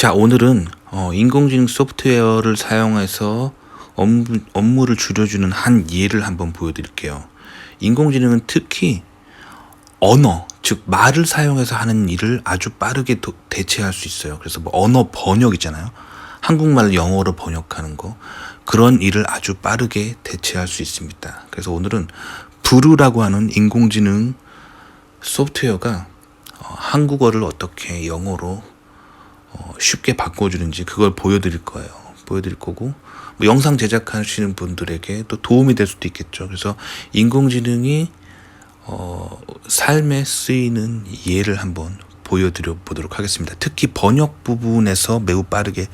자, 오늘은 인공지능 소프트웨어를 사용해서 업무를 줄여주는 한 예를 한번 보여드릴게요. 인공지능은 특히 언어, 즉 말을 사용해서 하는 일을 아주 빠르게 대체할 수 있어요. 그래서 뭐 언어 번역 있잖아요. 한국말을 영어로 번역하는 거, 그런 일을 아주 빠르게 대체할 수 있습니다. 그래서 오늘은 브루라고 하는 인공지능 소프트웨어가 한국어를 어떻게 영어로 쉽게 바꿔주는지 그걸 보여드릴 거고, 뭐 영상 제작하시는 분들에게 또 도움이 될 수도 있겠죠. 그래서 인공지능이 삶에 쓰이는 예를 한번 보여드려 보도록 하겠습니다. 특히 번역 부분에서 매우 빠르게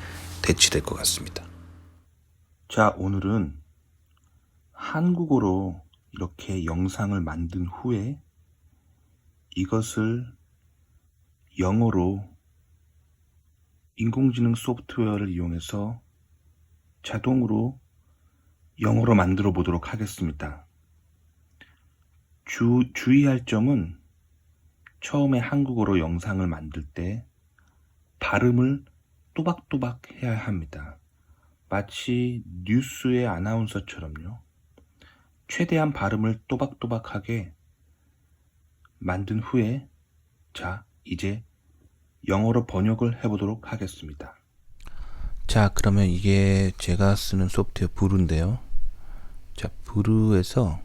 대치될 것 같습니다. 자, 오늘은 한국어로 이렇게 영상을 만든 후에 이것을 영어로 인공지능 소프트웨어를 이용해서 자동으로 영어로 만들어 보도록 하겠습니다. 주의할 점은 처음에 한국어로 영상을 만들 때 발음을 또박또박 해야 합니다. 마치 뉴스의 아나운서처럼요. 최대한 발음을 또박또박하게 만든 후에 자, 이제 영어로 번역을 해보도록 하겠습니다. 자, 그러면 이게 제가 쓰는 소프트웨어 브루인데요. 자, 브루에서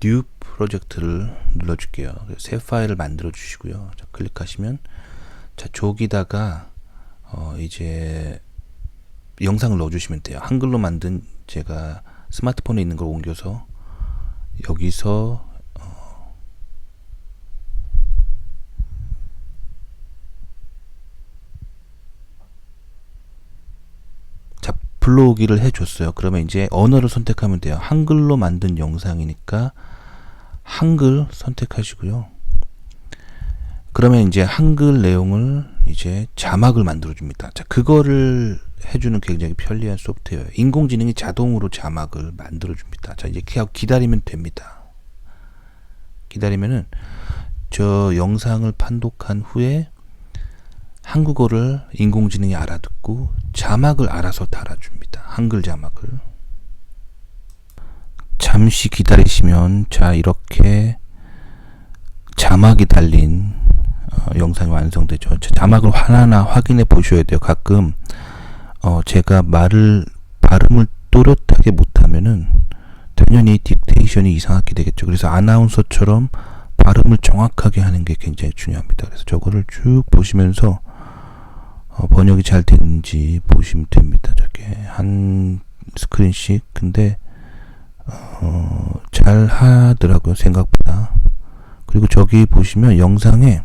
뉴 프로젝트를 눌러줄게요. 새 파일을 만들어 주시고요. 자, 클릭하시면 자, 저기다가 이제 영상을 넣어주시면 돼요. 한글로 만든 제가 스마트폰에 있는 걸 옮겨서 여기서 불러오기를 해줬어요. 그러면 이제 언어를 선택하면 돼요. 한글로 만든 영상이니까 한글 선택하시고요. 그러면 이제 한글 내용을 이제 자막을 만들어 줍니다. 자, 그거를 해주는 굉장히 편리한 소프트웨어예요. 인공지능이 자동으로 자막을 만들어 줍니다. 자, 이제 기다리면 됩니다. 기다리면은 저 영상을 판독한 후에 한국어를 인공지능이 알아듣고 자막을 알아서 달아줍니다. 한글 자막을. 잠시 기다리시면 자, 이렇게 자막이 달린 영상이 완성되죠. 자막을 하나하나 확인해 보셔야 돼요. 가끔 제가 발음을 또렷하게 못하면은 당연히 딕테이션이 이상하게 되겠죠. 그래서 아나운서처럼 발음을 정확하게 하는 게 굉장히 중요합니다. 그래서 저거를 쭉 보시면서 번역이 잘 됐는지 보시면 됩니다. 저렇게 한 스크린씩. 근데 잘 하더라고요, 생각보다. 그리고 저기 보시면 영상에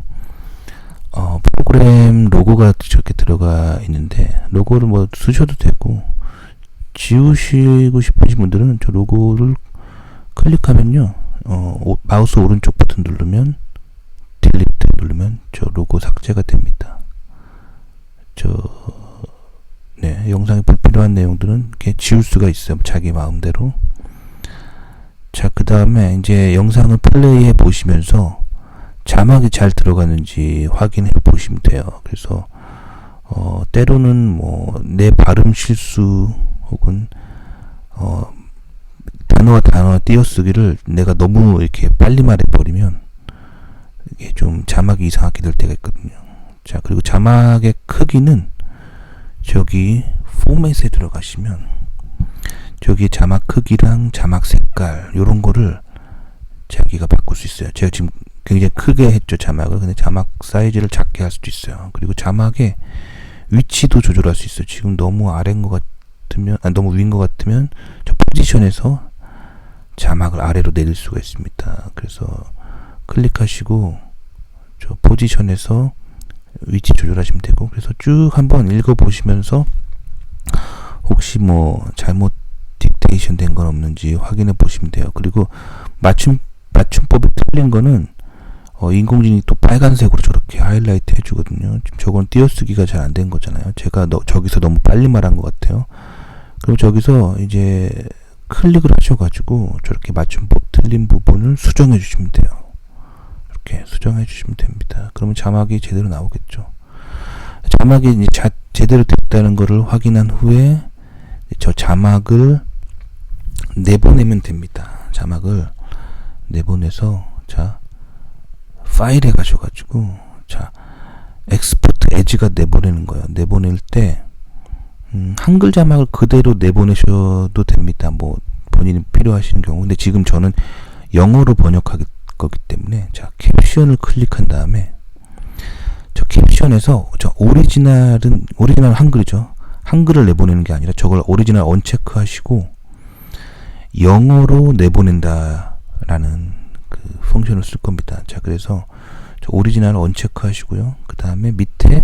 프로그램 로고가 저렇게 들어가 있는데 로고를 뭐 쓰셔도 되고 지우시고 싶으신 분들은 저 로고를 클릭하면요, 마우스 오른쪽 버튼 누르면 딜리트 누르면 저 로고 삭제가 됩니다. 영상에 불필요한 내용들은 이렇게 지울 수가 있어요. 자기 마음대로. 자, 그 다음에 이제 영상을 플레이해 보시면서 자막이 잘 들어가는지 확인해 보시면 돼요. 그래서 때로는 뭐 내 발음 실수 혹은 단어와 단어 띄어쓰기를 내가 너무 이렇게 빨리 말해버리면 이게 좀 자막이 이상하게 될 때가 있거든요. 자, 그리고 자막의 크기는 저기 포맷에 들어가시면 저기 자막 크기랑 자막 색깔 요런 거를 자기가 바꿀 수 있어요. 제가 지금 굉장히 크게 했죠, 자막을. 근데 자막 사이즈를 작게 할 수도 있어요. 그리고 자막의 위치도 조절할 수 있어요. 지금 너무 아래인 것 같으면, 너무 위인 것 같으면 저 포지션에서 자막을 아래로 내릴 수가 있습니다. 그래서 클릭하시고 저 포지션에서 위치 조절하시면 되고, 그래서 쭉 한번 읽어보시면서 혹시 뭐 잘못 딕테이션 된 건 없는지 확인해 보시면 돼요. 그리고 맞춤법이 틀린 거는 인공지능이 또 빨간색으로 저렇게 하이라이트 해주거든요. 지금 저건 띄어쓰기가 잘 안 된 거잖아요. 제가 저기서 너무 빨리 말한 것 같아요. 그럼 저기서 이제 클릭을 하셔가지고 저렇게 맞춤법 틀린 부분을 수정해 주시면 돼요. 이렇게 수정해 주시면 됩니다. 그러면 자막이 제대로 나오겠죠. 자막이 이제 제대로 됐다는 것을 확인한 후에 저 자막을 내보내면 됩니다. 자막을 내보내서 자 파일에 가셔가지고 자 엑스포트 에즈가 내보내는 거예요. 내보낼 때 한글 자막을 그대로 내보내셔도 됩니다. 뭐 본인이 필요하신 경우. 근데 지금 저는 영어로 번역할 거기 때문에 자 캡션을 클릭한 다음에 저 캡션에서 저 오리지널 한글이죠. 한글을 내보내는 게 아니라 저걸 오리지널 언체크 하시고 영어로 내보낸다라는 그 펑션을 쓸 겁니다. 자 그래서 저 오리지널 언체크 하시고요. 그 다음에 밑에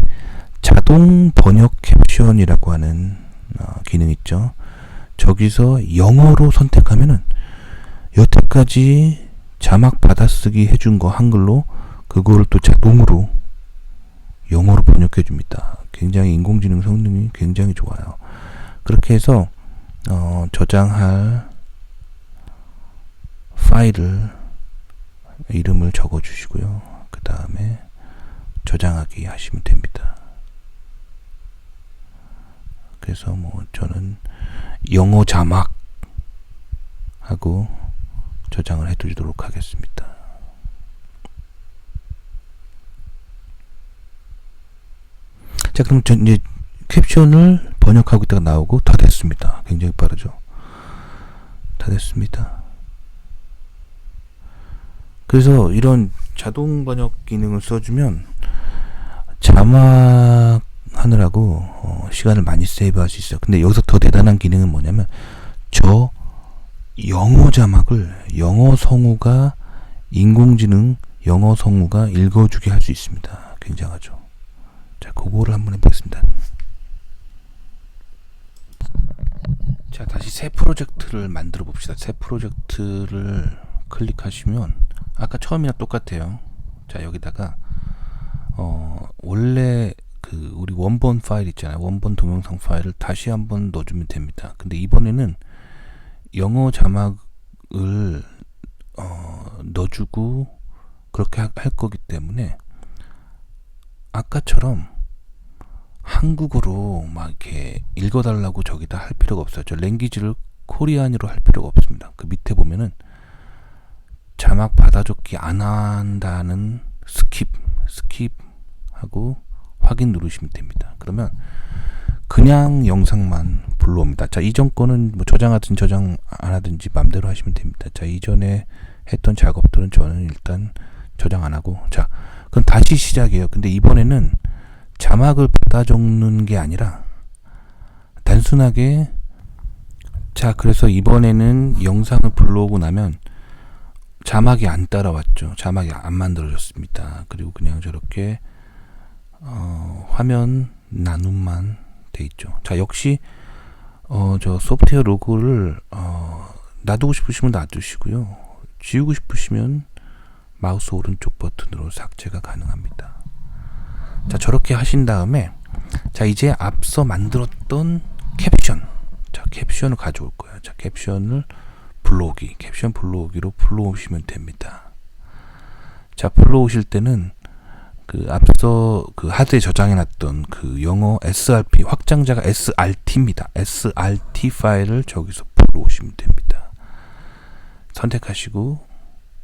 자동 번역 캡션이라고 하는 기능 있죠. 저기서 영어로 선택하면은 여태까지 자막 받아쓰기 해준 거 한글로 그거를 또 자동으로 영어로 번역해 줍니다. 굉장히 인공지능 성능이 굉장히 좋아요. 그렇게 해서 저장할 파일을 이름을 적어 주시고요. 그 다음에 저장하기 하시면 됩니다. 그래서 뭐 저는 영어 자막 하고 저장을 해 두도록 하겠습니다. 자 그럼 전 이제 캡션을 번역하고 있다가 나오고 다 됐습니다. 굉장히 빠르죠. 다 됐습니다. 그래서 이런 자동 번역 기능을 써주면 자막 하느라고 시간을 많이 세이브할 수 있어요. 근데 여기서 더 대단한 기능은 뭐냐면 저 영어 자막을 영어 성우가 인공지능 영어 성우가 읽어주게 할 수 있습니다. 굉장하죠. 자, 그거를 한번 해보겠습니다. 자, 다시 새 프로젝트를 만들어 봅시다. 새 프로젝트를 클릭하시면 아까 처음이랑 똑같아요. 자, 여기다가 원래 그 우리 원본 파일 있잖아요. 원본 동영상 파일을 다시 한번 넣어주면 됩니다. 근데 이번에는 영어 자막을 넣어주고 그렇게 할 거기 때문에 아까처럼 한국어로 막 이렇게 읽어달라고 저기다 할 필요가 없어요. 저 랭귀지를 코리안으로 할 필요가 없습니다. 그 밑에 보면은 자막 받아줬기 안 한다는 스킵하고 확인 누르시면 됩니다. 그러면 그냥 영상만 불러옵니다. 자, 이전 거는 뭐 저장하든 저장 안 하든지 맘대로 하시면 됩니다. 자, 이전에 했던 작업들은 저는 일단 저장 안 하고, 자, 그럼 다시 시작이에요. 근데 이번에는 자막을 받아 적는 게 아니라 단순하게, 자, 그래서 이번에는 영상을 불러오고 나면 자막이 안 따라왔죠. 자막이 안 만들어졌습니다. 그리고 그냥 저렇게 화면 나눔만 돼 있죠. 자, 역시 저 소프트웨어 로고를 놔두고 싶으시면 놔두시고요. 지우고 싶으시면 마우스 오른쪽 버튼으로 삭제가 가능합니다. 자, 저렇게 하신 다음에 자, 이제 앞서 만들었던 캡션, 자, 캡션을 가져올 거예요. 자, 캡션을 불러오기, 캡션 불러오기로 불러오시면 됩니다. 자, 불러오실 때는 그 앞서 그 하드에 저장해놨던 그 영어 SRP 확장자가 SRT입니다. SRT 파일을 저기서 불러오시면 됩니다. 선택하시고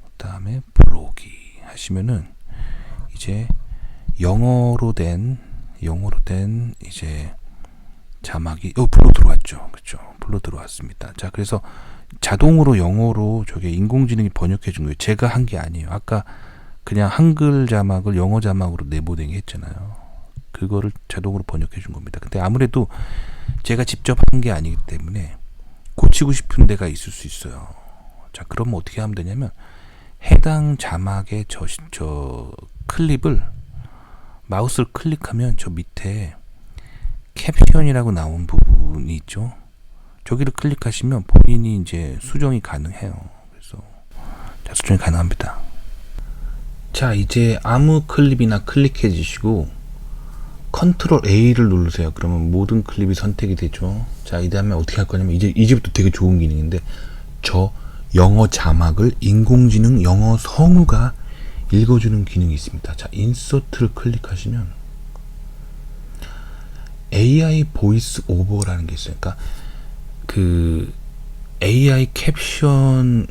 그다음에 불러오기 하시면은 이제 영어로 된 이제 자막이 불러 들어왔죠. 그렇죠? 불러 들어왔습니다. 자, 그래서 자동으로 영어로 저게 인공지능이 번역해 준 거예요. 제가 한 게 아니에요. 아까 그냥 한글 자막을 영어 자막으로 내보내게 했잖아요. 그거를 자동으로 번역해 준 겁니다. 근데 아무래도 제가 직접 한 게 아니기 때문에 고치고 싶은 데가 있을 수 있어요. 자, 그러면 어떻게 하면 되냐면 해당 자막의 저 클립을 마우스를 클릭하면 저 밑에 캡션이라고 나온 부분이 있죠. 저기를 클릭하시면 본인이 이제 수정이 가능해요. 그래서 자, 수정이 가능합니다. 자, 이제 아무 클립이나 클릭해 주시고 컨트롤 A를 누르세요. 그러면 모든 클립이 선택이 되죠. 자, 이 다음에 어떻게 할 거냐면 이제부터 되게 좋은 기능인데 저 영어 자막을 인공지능 영어 성우가 읽어주는 기능이 있습니다. 자, 인서트를 클릭하시면 AI 보이스 오버라는 게 있어요. 그러니까 그 AI 캡션,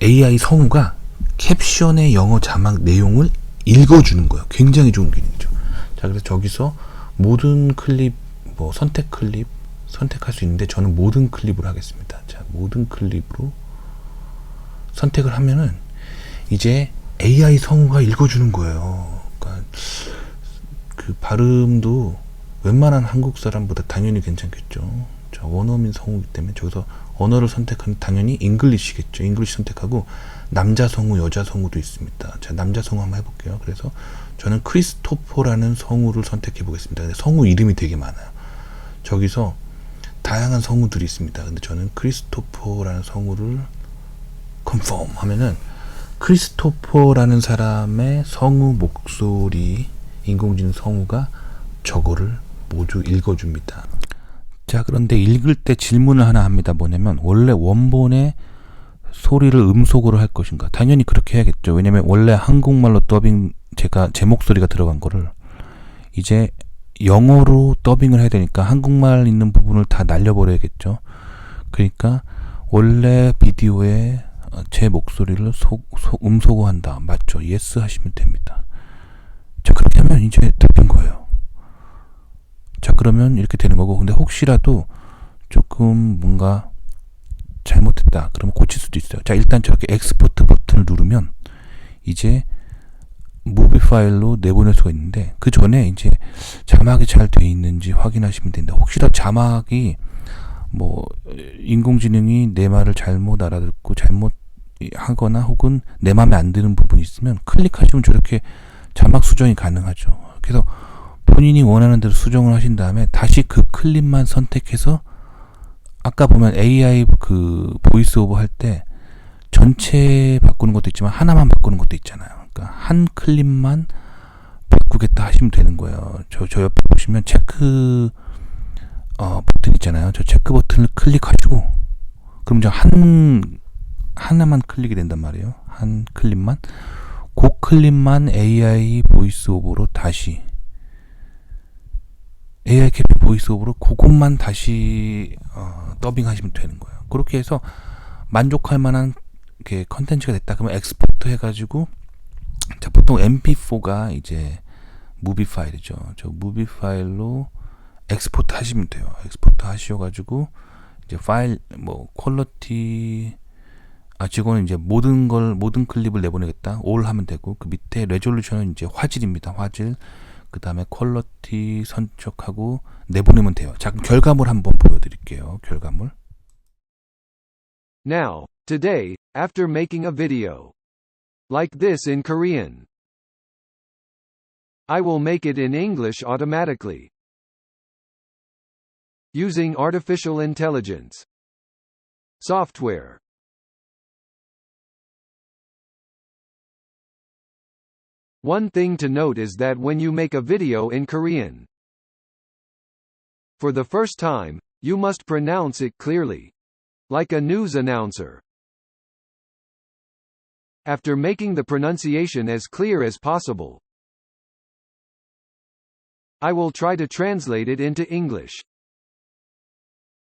AI 성우가 캡션의 영어 자막 내용을 읽어주는 거예요. 굉장히 좋은 기능이죠. 자, 그래서 저기서 모든 클립, 뭐 선택 클립 선택할 수 있는데 저는 모든 클립으로 하겠습니다. 자, 모든 클립으로 선택을 하면은 이제 AI 성우가 읽어주는 거예요. 그러니까 그 발음도 웬만한 한국 사람보다 당연히 괜찮겠죠. 자, 원어민 성우이기 때문에 저기서 언어를 선택하면 당연히 잉글리시겠죠. 잉글리시 선택하고 남자 성우, 여자 성우도 있습니다. 자, 남자 성우 한번 해볼게요. 그래서 저는 크리스토퍼라는 성우를 선택해 보겠습니다. 근데 성우 이름이 되게 많아요. 저기서 다양한 성우들이 있습니다. 근데 저는 크리스토퍼라는 성우를 컨펌 하면은 크리스토퍼라는 사람의 성우 목소리, 인공지능 성우가 저거를 모두 읽어줍니다. 자, 그런데 읽을 때 질문을 하나 합니다. 뭐냐면 원래 원본의 소리를 음속으로 할 것인가? 당연히 그렇게 해야겠죠. 왜냐면 원래 한국말로 더빙, 제가 제 목소리가 들어간 거를 이제 영어로 더빙을 해야 되니까 한국말 있는 부분을 다 날려버려야겠죠. 그러니까 원래 비디오에 제 목소리를 음소거한다. 맞죠? 예스 하시면 됩니다. 자, 그렇게 하면 이제 다 된 거예요. 자, 그러면 이렇게 되는 거고, 근데 혹시라도 조금 뭔가 잘못했다 그러면 고칠 수도 있어요. 자, 일단 저렇게 엑스포트 버튼을 누르면 이제 무비 파일로 내보낼 수가 있는데, 그 전에 이제 자막이 잘 돼 있는지 확인하시면 된다. 혹시라도 자막이 뭐 인공지능이 내 말을 잘못 알아듣고 잘못 하거나 혹은 내 마음에 안 드는 부분이 있으면 클릭하시면 저렇게 자막 수정이 가능하죠. 그래서 본인이 원하는 대로 수정을 하신 다음에 다시 그 클립만 선택해서, 아까 보면 AI 그 보이스 오버 할 때 전체 바꾸는 것도 있지만 하나만 바꾸는 것도 있잖아요. 그러니까 한 클립만 바꾸겠다 하시면 되는 거예요. 저 옆에 보시면 체크 버튼 있잖아요. 저 체크 버튼을 클릭하시고, 그럼 저 하나만 클릭이 된단 말이에요. 한 클립만. 그 클립만 AI 보이스 오버로 다시, AI 캡션 보이스 오버로 그것만 다시 더빙 하시면 되는 거예요. 그렇게 해서 만족할 만한 게 컨텐츠가 됐다. 그러면 엑스포트 해가지고, 자, 보통 MP4가 이제 무비 파일이죠. 저 무비 파일로 엑스포트 하시면 돼요. 엑스포트 하셔가지고 이제 파일 뭐 퀄리티, 지금은 이제 모든 클립을 내보내겠다. 올 하면 되고, 그 밑에 레졸루션은 이제 화질입니다. 화질. 그 다음에 퀄리티 선택하고 내보내면 돼요. 자, 그럼 결과물 한번 보여드릴게요. 결과물. Now, today, after making a video like this in Korean, I will make it in English automatically using artificial intelligence software. One thing to note is that when you make a video in Korean for the first time, you must pronounce it clearly, like a news announcer. After making the pronunciation as clear as possible, I will try to translate it into English.